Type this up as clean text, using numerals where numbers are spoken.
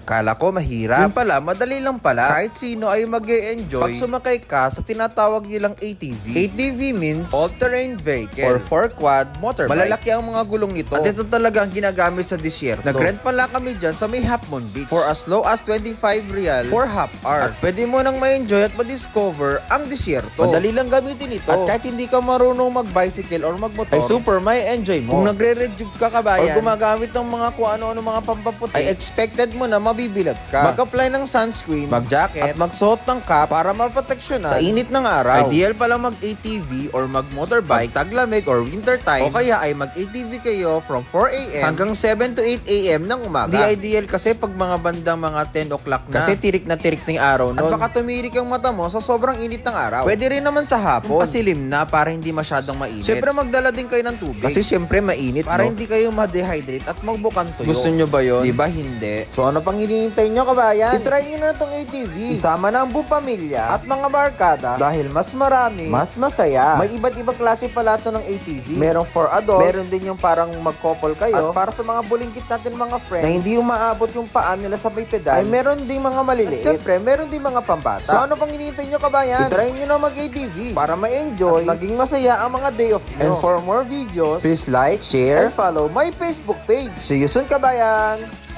Akala ko mahirap. Yun pala, madali lang pala. Kahit sino ay mag-e-enjoy pag sumakay ka sa tinatawag nilang ATV. ATV means all-terrain vehicle or four-quad motorbike. Malalaki ang mga gulong nito at ito talaga ang ginagamit sa disyerto. Nag-rent pala kami dyan sa may Half Moon Beach for as low as 25 real for half hour. At pwede mo nang ma-enjoy at ma-discover ang disyerto. Madali lang gamitin ito. At kahit hindi ka marunong mag-bicycle or mag-motor, ay super may enjoy mo. Kung nagre-rejuve ka kabayan or gumagamit ng mga kung ano-ano mga pampaputi, ay expected mo na mabibilad ka. Mag-apply ng sunscreen, mag-jacket, at magsuot ng cap para maproteksyonan sa init ng araw. Ideal pala mag-ATV or mag-motorbike taglamig or winter time, o kaya ay mag-ATV kayo from 4 AM hanggang 7 to 8 AM ng umaga. Di ideal kasi pag mga bandang mga 10 o'clock na, kasi tirik na yung araw nun. At baka tumirik ang mata mo sa sobrang init ng araw. Pwede rin naman sa hapon, pasilim na para hindi masyadong mainit. Siyempre magdala din kayo ng tubig kasi siyempre mainit, para hindi kayo ma-dehydrate at magbukan tuyo. Gusto nyo ba yun? Diba hindi? So ano pang hinihintay nyo kabayan? I-try nyo na itong ATV. Isama na ang buong pamilya at mga barkada dahil mas marami, mas masaya. May iba't ibang klase pala ito ng ATV. Merong for adult, meron din yung parang mag-couple kayo, at para sa mga bulingkit natin mga friends na hindi umaabot yung paa nila sa may pedal, ay meron din mga maliliit. At siyempre, meron din mga pambata. So ano pang hinihintay nyo kabayan? I-try nyo na mag-ATV para ma-enjoy at maging masaya ang mga day off nyo. And for more videos, please like, share, and follow my Facebook page. See you soon kabayan!